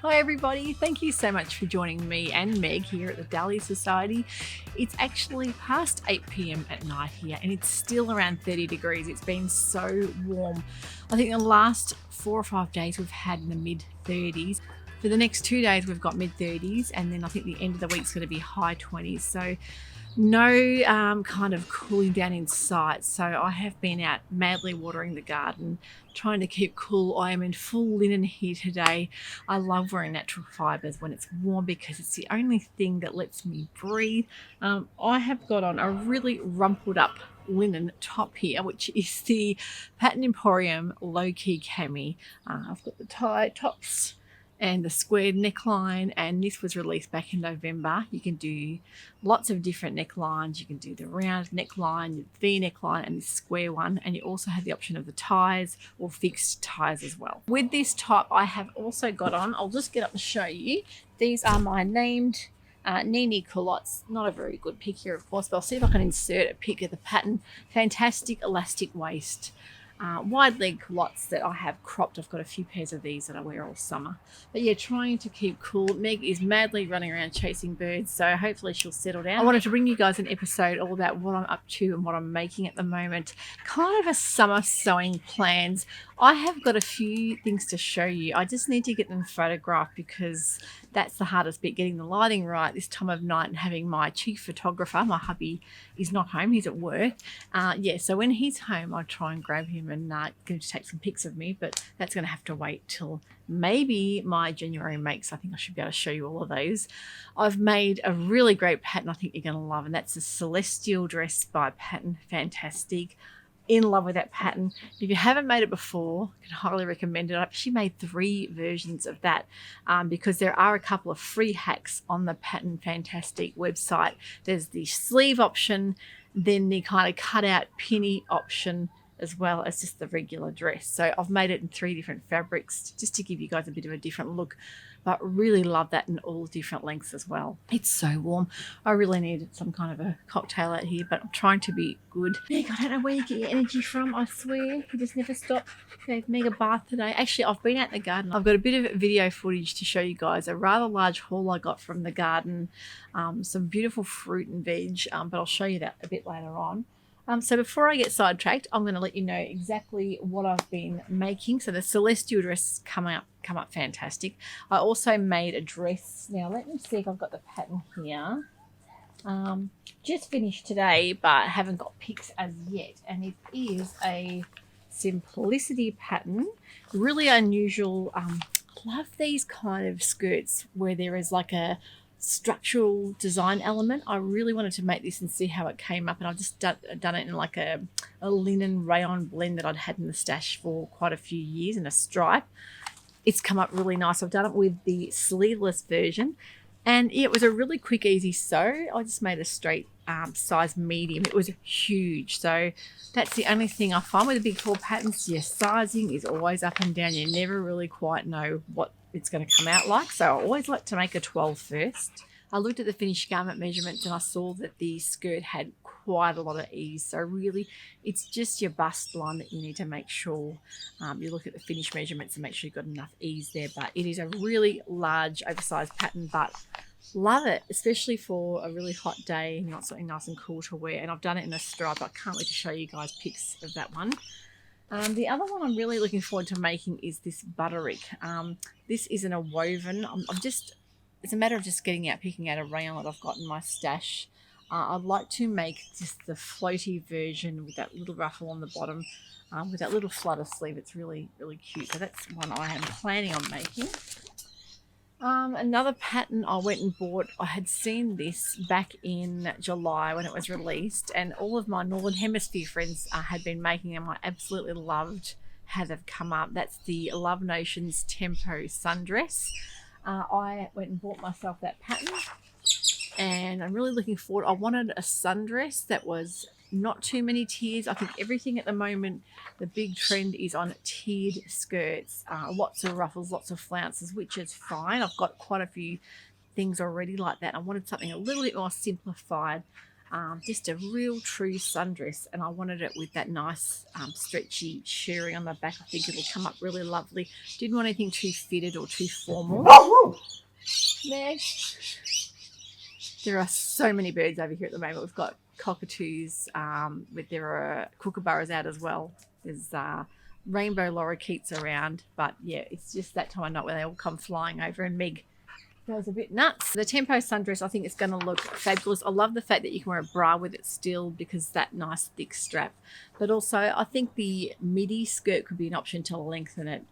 Hi everybody, thank you so much for joining me and Meg here at the Dahlia Society. It's actually past 8 p.m. at night here and it's still around 30 degrees. It's been so warm. I think the last 4 or 5 days we've had in the mid 30s. For the next 2 days we've got mid 30s and then I think the end of the week's going to be high 20s. So no kind of cooling down in sight. So I have been out madly watering the garden, trying to keep cool. I am in full linen here today. I love wearing natural fibres when it's warm because it's the only thing that lets me breathe. I have got on a really rumpled up linen top here, which is the Pattern Emporium Low Key Cami. I've got the tie tops and the squared neckline, and this was released back in November. You can do lots of different necklines. You can do the round neckline, the V neckline, and the square one, and you also have the option of the ties or fixed ties as well. With this top, I have also got on, I'll just get up and show you, these are my named Nini culottes. Not a very good pic here, of course, but I'll see if I can insert a pic of the pattern. Fantastic elastic waist. Wide leg culottes that I have cropped. I've got a few pairs of these that I wear all summer. But yeah, trying to keep cool. Meg is madly running around chasing birds, so hopefully she'll settle down. I wanted to bring you guys an episode all about what I'm up to and what I'm making at the moment. Kind of a summer sewing plans. I have got a few things to show you. I just need to get them photographed because that's the hardest bit, getting the lighting right this time of night and having my chief photographer, my hubby, is not home. He's at work. So when he's home, I try and grab him and going to take some pics of me, but that's going to have to wait till maybe my January makes. I think I should be able to show you all of those. I've made a really great pattern I think you're going to love, and that's a Celestial dress by Pattern. Fantastic. In love with that pattern. If you haven't made it before, I can highly recommend it. I've actually made 3 versions of that because there are a couple of free hacks on the Pattern Fantastic website. There's the sleeve option, then the kind of cut out pinny option, as well as just the regular dress. So I've made it in 3 different fabrics just to give you guys a bit of a different look, but really love that in all different lengths as well. It's so warm. I really needed some kind of a cocktail out here, but I'm trying to be good. Meg, I don't know where you get your energy from, I swear. You just never stop. Gave Meg a bath today. Actually, I've been out in the garden. I've got a bit of video footage to show you guys. A rather large haul I got from the garden. Some beautiful fruit and veg, but I'll show you that a bit later on. So before I get sidetracked, I'm going to let you know exactly what I've been making. So the Celestial dress come up fantastic. I also made a dress. Now let me see if I've got the pattern here. Just finished today, but haven't got pics as yet. And it is a Simplicity pattern. Really unusual. Love these kind of skirts where there is like a structural design element. I really wanted to make this and see how it came up, and I've just done it in like a linen rayon blend that I'd had in the stash for quite a few years in a stripe. It's come up really nice. I've done it with the sleeveless version, and it was a really quick, easy sew. I just made a straight size medium. It was huge, so that's the only thing I find with the big four patterns. Your sizing is always up and down. You never really quite know what it's going to come out like, so I always like to make a 12 first. I looked at the finished garment measurements and I saw that the skirt had quite a lot of ease, so really it's just your bust line that you need to make sure you look at the finished measurements and make sure you've got enough ease there. But it is a really large oversized pattern, but love it, especially for a really hot day and you want something nice and cool to wear. And I've done it in a stripe. I can't wait to show you guys pics of that one. The other one I'm really looking forward to making is this Butterick. This isn't a woven. It's a matter of just picking out a rayon that I've got in my stash. I'd like to make just the floaty version with that little ruffle on the bottom, with that little flutter sleeve. It's really, really cute. So that's one I am planning on making. Another pattern I went and bought, I had seen this back in July when it was released, and all of my Northern Hemisphere friends had been making them. I absolutely loved how they've come up. That's the Love Notions Tempo Sundress. I went and bought myself that pattern, and I'm really looking forward. I wanted a sundress that was not too many tiers. I think everything at the moment, the big trend is on tiered skirts, lots of ruffles, lots of flounces, which is fine. I've got quite a few things already like that. I wanted something a little bit more simplified. just a real true sundress, and I wanted it with that nice stretchy shirring on the back. I think it'll come up really lovely. Didn't want anything too fitted or too formal. There are so many birds over here at the moment. We've got cockatoos, there are kookaburras out as well. There's rainbow lorikeets around, but yeah, it's just that time of night where they all come flying over, and Meg goes a bit nuts. The Tempo sundress, I think it's going to look fabulous. I love the fact that you can wear a bra with it still because that nice thick strap, but also I think the midi skirt could be an option to lengthen it.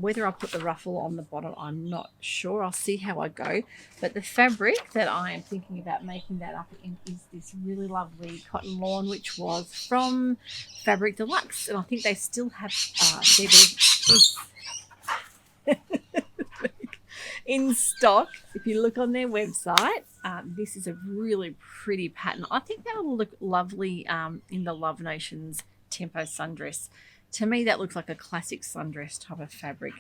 Whether I put the ruffle on the bottom, I'm not sure. I'll see how I go. But the fabric that I am thinking about making that up in is this really lovely cotton lawn, which was from Fabric Deluxe. And I think they still have in stock. If you look on their website, this is a really pretty pattern. I think that will look lovely in the Love Notions Tempo sundress. To me, that looks like a classic sundress type of fabric.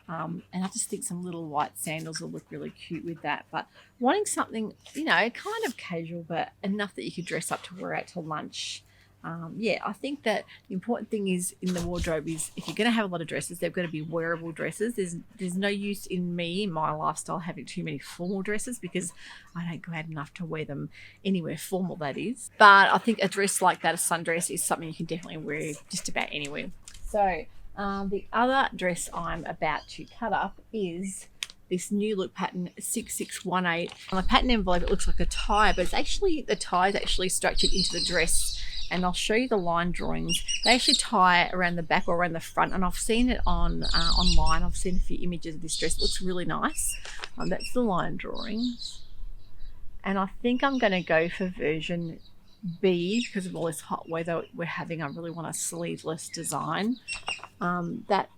And I just think some little white sandals will look really cute with that. But wanting something, kind of casual, but enough that you could dress up to wear out to lunch. I think that the important thing is in the wardrobe is if you're going to have a lot of dresses, they've got to be wearable dresses. There's no use in my lifestyle, having too many formal dresses because I don't go out enough to wear them anywhere formal, that is. But I think a dress like that, a sundress, is something you can definitely wear just about anywhere. So the other dress I'm about to cut up is this new look pattern 6618. On the pattern envelope, it looks like a tie, but the tie is actually structured into the dress. And I'll show you the line drawings. They actually tie around the back or around the front, and I've seen it online. I've seen a few images of this dress. It looks really nice. That's the line drawings. And I think I'm going to go for version B because of all this hot weather we're having. I really want a sleeveless design. That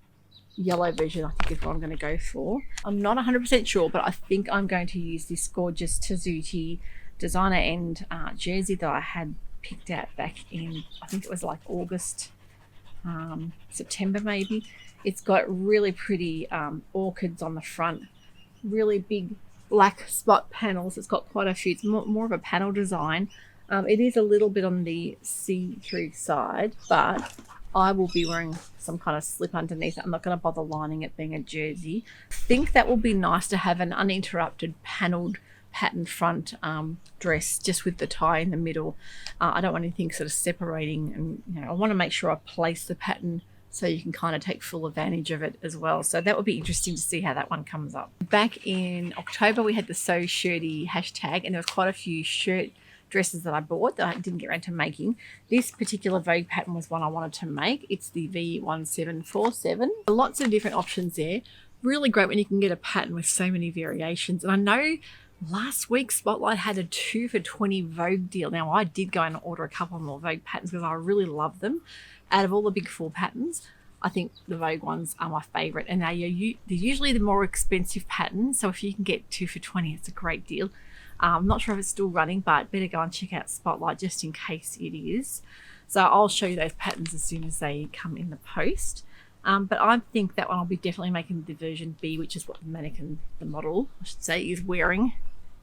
yellow version I think is what I'm going to go for. I'm not 100% sure, but I think I'm going to use this gorgeous Sewciety designer end jersey that I had picked out back in, I think it was like August, September maybe. It's got really pretty orchids on the front, really big black spot panels. It's got quite a few. It's more of a panel design. It is a little bit on the see-through side, but I will be wearing some kind of slip underneath it. I'm not going to bother lining it being a jersey. I think that will be nice to have an uninterrupted panelled pattern front dress just with the tie in the middle. I don't want anything sort of separating, and I want to make sure I place the pattern so you can kind of take full advantage of it as well. So that would be interesting to see how that one comes up. Back in October we had the Sewciety hashtag, and there was quite a few shirt dresses that I bought that I didn't get around to making. This particular Vogue pattern was one I wanted to make. It's the V1747. Lots of different options there. Really great when you can get a pattern with so many variations. And I know last week Spotlight had a 2 for $20 Vogue deal. Now I did go and order a couple more Vogue patterns because I really love them. Out of all the big four patterns, I think the Vogue ones are my favourite, and they're usually the more expensive patterns. So if you can get 2 for $20, it's a great deal. I'm not sure if it's still running, but better go and check out Spotlight just in case it is. So I'll show you those patterns as soon as they come in the post. But I think that one I'll be definitely making the version B, which is what the model, I should say, is wearing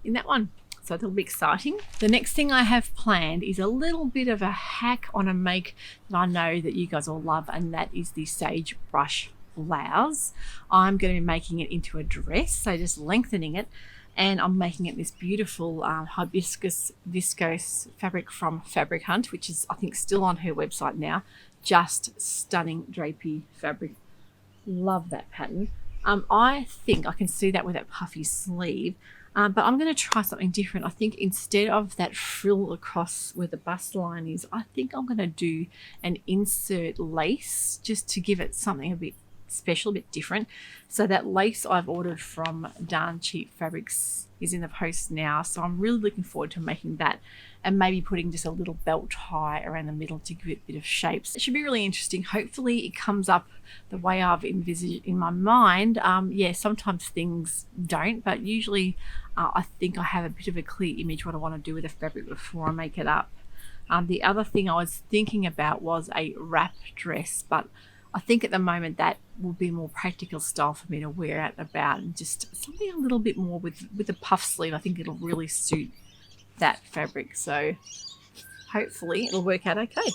in that one. So that'll be exciting. The next thing I have planned is a little bit of a hack on a make that I know that you guys all love, and that is the Sage Brush blouse. I'm going to be making it into a dress, so just lengthening it, and I'm making it this beautiful hibiscus viscose fabric from Fabric Hunt, which is I think still on her website now. Just stunning drapey fabric. Love that pattern. I think I can see that with that puffy sleeve. But I'm going to try something different. I think instead of that frill across where the bust line is, I think I'm going to do an insert lace just to give it something a bit special, a bit different. So that lace I've ordered from Darn Cheap Fabrics is in the post now. So I'm really looking forward to making that and maybe putting just a little belt tie around the middle to give it a bit of shapes. It should be really interesting. Hopefully it comes up the way I've envisaged in my mind. Sometimes things don't, but usually I think I have a bit of a clear image what I want to do with the fabric before I make it up. The other thing I was thinking about was a wrap dress, but I think at the moment that will be more practical style for me to wear out and about, and just something a little bit more with a puff sleeve. I think it'll really suit that fabric. So hopefully it'll work out okay.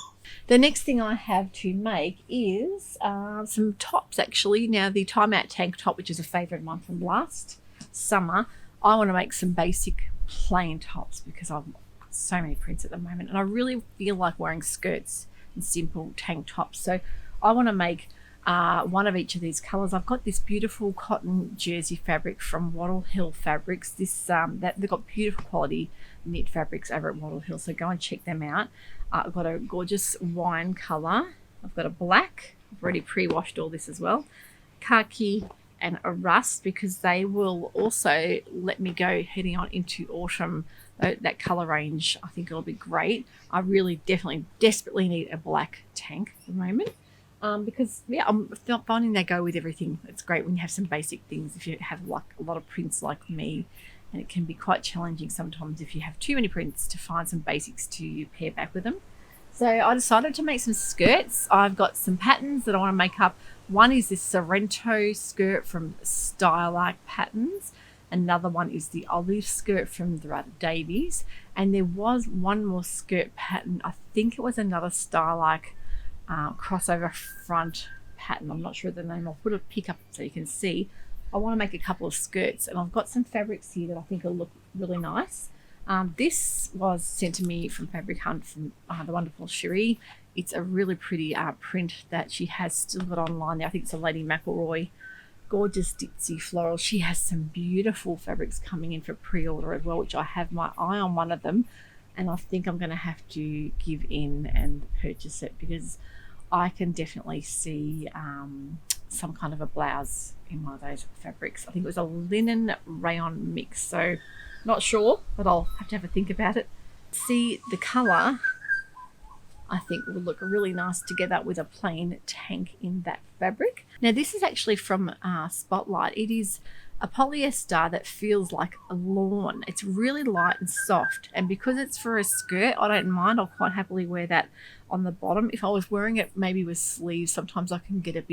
The next thing I have to make is some tops actually. Now the timeout tank top, which is a favourite of mine from last summer, I want to make some basic plain tops because I've got so many prints at the moment and I really feel like wearing skirts and simple tank tops. So I want to make one of each of these colours. I've got this beautiful cotton jersey fabric from Wattle Hill Fabrics. This they've got beautiful quality knit fabrics over at Wattle Hill, so go and check them out. I've got a gorgeous wine colour. I've got a black. I've already pre-washed all this as well. Khaki and a rust, because they will also let me go heading on into autumn. That colour range, I think it'll be great. I really definitely desperately need a black tank at the moment. Because yeah, I'm finding they go with everything. It's great when you have some basic things if you have like a lot of prints like me, and it can be quite challenging sometimes if you have too many prints to find some basics to pair back with them. So I decided to make some skirts. I've got some patterns that I want to make up. One is this Sorrento skirt from Sewciety Patterns. Another one is the olive skirt from Dahlia Davies, and there was one more skirt pattern. I think it was another Sewciety crossover front pattern. I'm not sure the name. I'll put a pic up so you can see. I want to make a couple of skirts, and I've got some fabrics here that I think will look really nice. This was sent to me from Fabric Hunt from the wonderful Cherie. It's a really pretty print that she has still got online there. I think it's a Lady McElroy. Gorgeous ditzy floral. She has some beautiful fabrics coming in for pre-order as well, which I have my eye on one of them, and I think I'm going to have to give in and purchase it because I can definitely see some kind of a blouse in one of those fabrics. I think it was a linen rayon mix, so not sure, but I'll have to have a think about it. See, the colour I think will look really nice together with a plain tank in that fabric. Now this is actually from Spotlight. It is a polyester that feels like a lawn. It's really light and soft, and because it's for a skirt, I don't mind. I'll quite happily wear that on the bottom. If I was wearing it maybe with sleeves, sometimes I can get it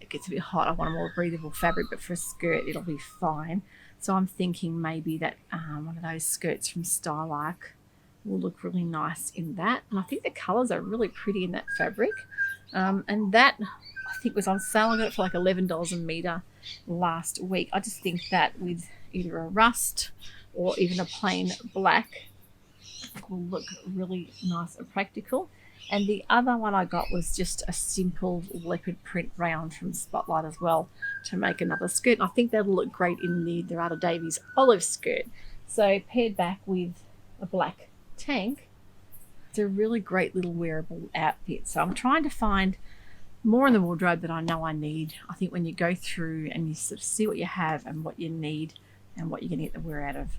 gets a bit hot. I want a more breathable fabric, but for a skirt it'll be fine. So I'm thinking maybe that one of those skirts from Sewciety will look really nice in that, and I think the colors are really pretty in that fabric. And that I think was on sale. I got it for like $11 a meter last week. I just think that with either a rust or even a plain black will look really nice and practical. And the other one I got was just a simple leopard print rayon from Spotlight as well to make another skirt. And I think that'll look great in the Dahlia Davies olive skirt. So paired back with a black tank, it's a really great little wearable outfit. So I'm trying to find more in the wardrobe that I know I need. I think when you go through and you sort of see what you have and what you need and what you're going to get the wear out of.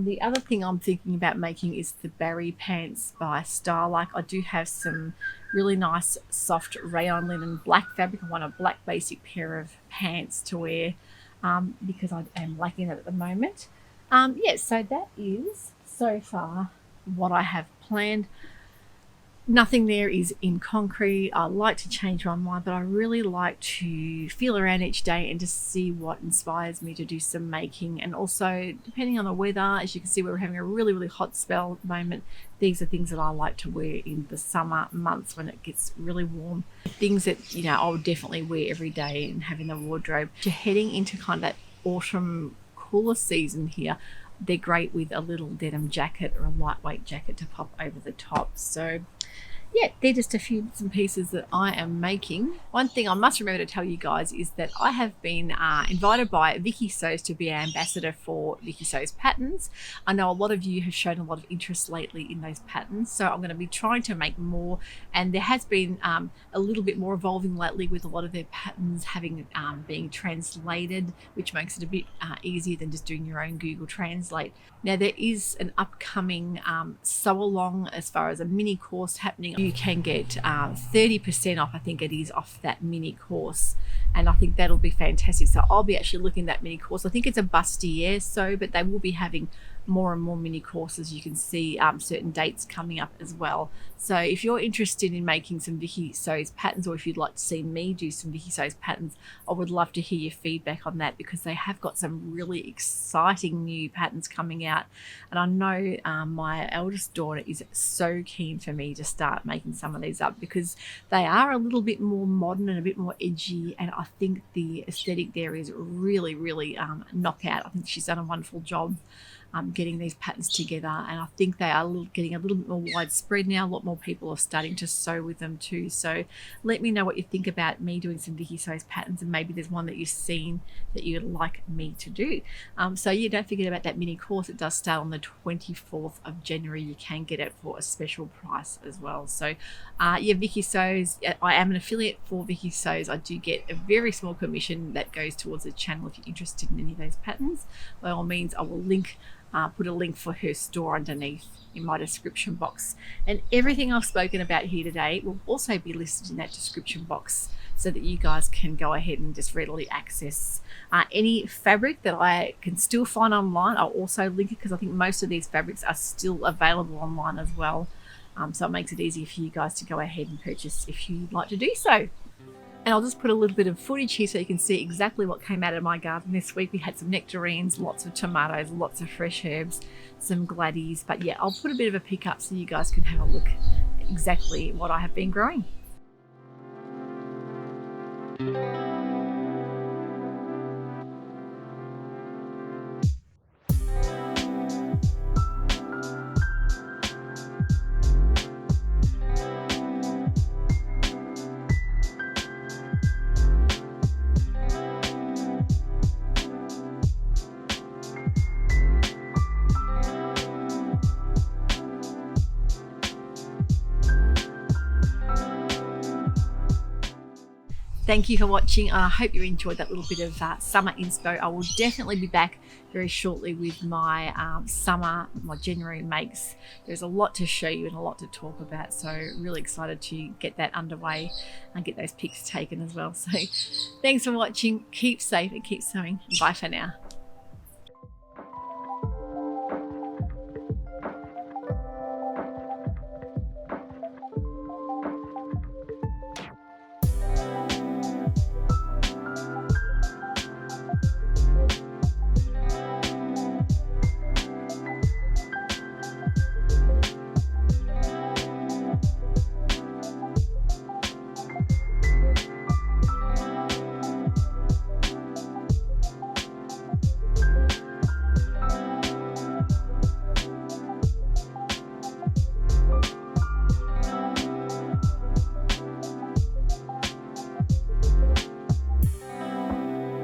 The other thing I'm thinking about making is the Barry pants by Starlike. I do have some really nice soft rayon linen black fabric. I want a black basic pair of pants to wear because I am lacking that at the moment. Yeah, so that is so far what I have planned. Nothing there is in concrete. I like to change my mind, but I really like to feel around each day and just see what inspires me to do some making. And also, depending on the weather, as you can see, we're having a really, really hot spell at the moment. These are things that I like to wear in the summer months when it gets really warm. Things that, you know, I would definitely wear every day and have in the wardrobe. You're heading into kind of that autumn cooler season here. They're great with a little denim jacket or a lightweight jacket to pop over the top. So yeah, they're just a few bits and pieces that I am making. One thing I must remember to tell you guys is that I have been invited by Vicky Sews to be our ambassador for Vicky Sews patterns. I know a lot of you have shown a lot of interest lately in those patterns, so I'm going to be trying to make more, and there has been a little bit more evolving lately with a lot of their patterns having being translated, which makes it a bit easier than just doing your own Google Translate. Now there is an upcoming sew along as far as a mini course happening. You can get 30% off, I think it is, off that mini course, and I think that'll be fantastic. So I'll be actually looking at that mini course. I think it's a bustier sew, but they will be having more and more mini courses. You can see certain dates coming up as well. So if you're interested in making some Vicky Sews patterns, or if you'd like to see me do some Vicky Sews patterns, I would love to hear your feedback on that, because they have got some really exciting new patterns coming out. And I know my eldest daughter is so keen for me to start making some of these up, because they are a little bit more modern and a bit more edgy, and I think the aesthetic there is really knockout. I think she's done a wonderful job getting these patterns together, and I think they are getting a little bit more widespread now. A lot more people are starting to sew with them too. So let me know what you think about me doing some Vicky Sews patterns, and maybe there's one that you've seen that you'd like me to do. So yeah, don't forget about that mini course. It does start on the 24th of January. You can get it for a special price as well. So yeah, Vicky Sews, I am an affiliate for Vicky Sews. I do get a very small commission that goes towards the channel. If you're interested in any of those patterns, by all means, I will put a link for her store underneath in my description box, and everything I've spoken about here today will also be listed in that description box, so that you guys can go ahead and just readily access any fabric that I can still find online. I'll also link it, because I think most of these fabrics are still available online as well. So it makes it easy for you guys to go ahead and purchase if you'd like to do so. And I'll just put a little bit of footage here so you can see exactly what came out of my garden this week. We had some nectarines, lots of tomatoes, lots of fresh herbs, some gladdies. But yeah, I'll put a bit of a pick up so you guys can have a look at exactly what I have been growing. Thank you for watching. I hope you enjoyed that little bit of summer inspo. I will definitely be back very shortly with my my January makes. There's a lot to show you and a lot to talk about, so really excited to get that underway and get those pics taken as well. So thanks for watching. Keep safe and keep sewing. Bye for now.